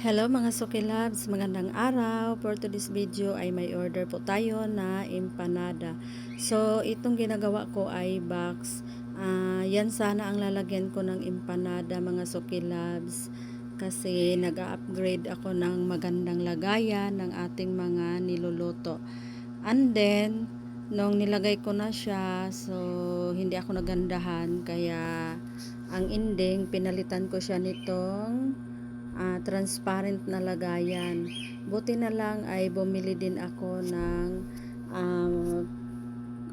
Hello mga Suki Loves, magandang araw. For today's video ay may order po tayo na empanada. So itong ginagawa ko ay box. Yan sana ang lalagyan ko ng empanada mga Suki Loves. Kasi nag-upgrade ako ng magandang lagayan ng ating mga niluluto. And then, nung nilagay ko na siya, so hindi ako nagandahan. Kaya ang ending, pinalitan ko siya nitong transparent na lagayan. Buti na lang ay bumili din ako ng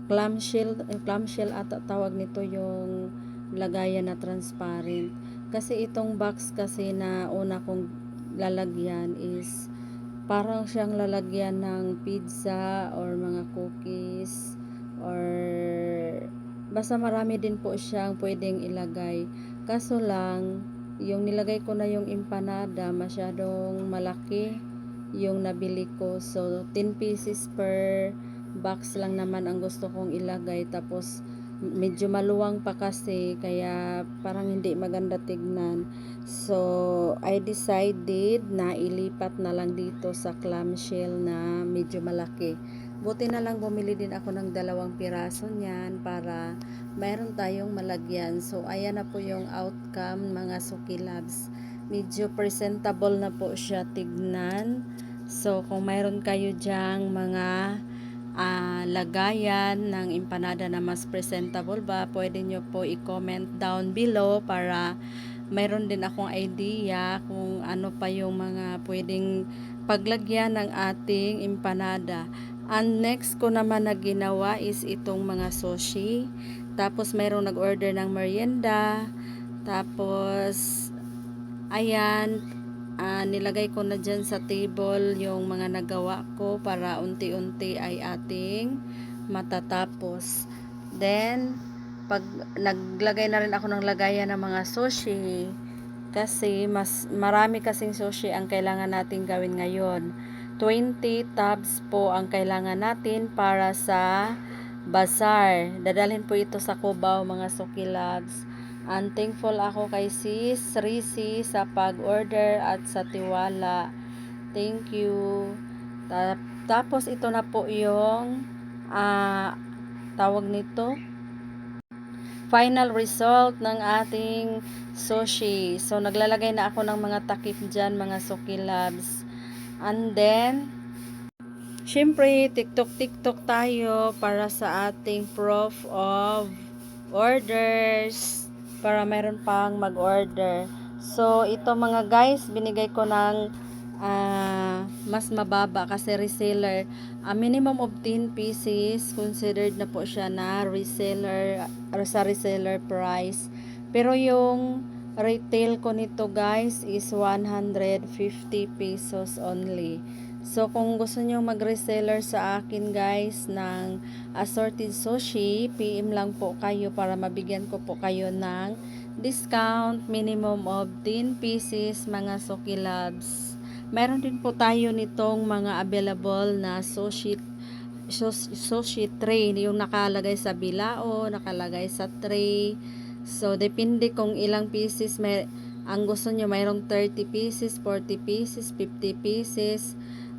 clamshell at tawag nito yung lagayan na transparent. Kasi itong box kasi na una kong lalagyan is parang siyang lalagyan ng pizza or mga cookies or basta marami din po siyang pwedeng ilagay. Kaso lang yung nilagay ko na yung empanada masyadong malaki yung nabili ko, so 10 pieces per box lang naman ang gusto kong ilagay, tapos medyo maluwang pa kasi kaya parang hindi maganda tignan. So I decided na ilipat na lang dito sa clamshell na medyo malaki. Buti na lang bumili din ako ng 2 piraso niyan para mayroon tayong malagyan. So ayan na po yung outcome mga Suki Loves. Medyo presentable na po siya tignan. So kung mayroon kayo dyang mga lagayan ng empanada na mas presentable ba, pwede nyo po i-comment down below para mayroon din akong idea kung ano pa yung mga pwedeng paglagyan ng ating empanada. And next ko naman na ginawa is itong mga sushi. Tapos mayroong nag-order ng merienda. Tapos ayan, nilagay ko na dyan sa table yung mga nagawa ko para unti-unti ay ating matatapos. Then pag naglagay na rin ako ng lagayan ng mga sushi, kasi mas marami kasing sushi ang kailangan natin gawin ngayon. 20 tubs po ang kailangan natin para sa bazaar. Dadalhin po ito sa Cubao mga Suki Loves. And thankful ako kay Sis Risi sa pag-order at sa tiwala. Thank you. Tapos ito na po yung tawag nito, final result ng ating sushi. So naglalagay na ako ng mga takip dyan mga Suki Loves. And then syempre tiktok tayo para sa ating proof of orders, para mayroon pang mag-order. So ito mga guys, binigay ko ng mas mababa kasi reseller. A minimum of 10 pieces considered na po siya na reseller, sa reseller price. Pero yung retail ko nito guys is 150 pesos only. So kung gusto nyo mag-reseller sa akin guys ng assorted sushi, PM lang po kayo para mabigyan ko po kayo ng discount, minimum of 10 pieces mga Suki Loves. Meron din po tayo nitong mga available na sushi tray, yung nakalagay sa bilao, nakalagay sa tray. So depende kung ilang pieces ang gusto nyo. Mayroong 30 pieces, 40 pieces, 50 pieces,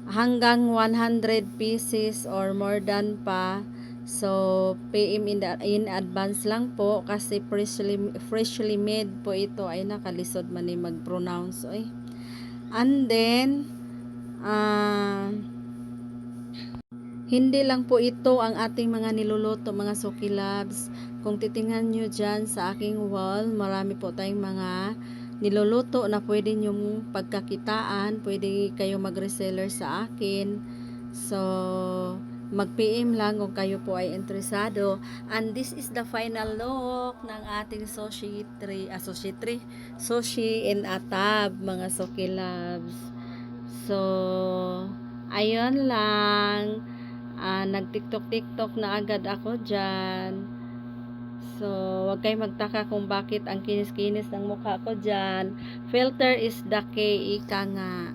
hanggang 100 pieces or more than pa. So PM in advance lang po kasi freshly made po ito. Ay nakalisod man ni mag-pronounce oy. And then hindi lang po ito ang ating mga niluluto mga Suki Loves. Kung titingnan nyo dyan sa aking wall, marami po tayong mga niluluto na pwede nyong pagkakitaan. Pwede kayo mag-reseller sa akin. So mag-PM lang kung kayo po ay interesado. And this is the final look ng ating sushi in a tub mga Suki Loves. So ayun lang. Nag-tiktok na agad ako dyan. So, wag kayo magtaka kung bakit ang kinis-kinis ng mukha ko dyan. Filter is the key, ika nga.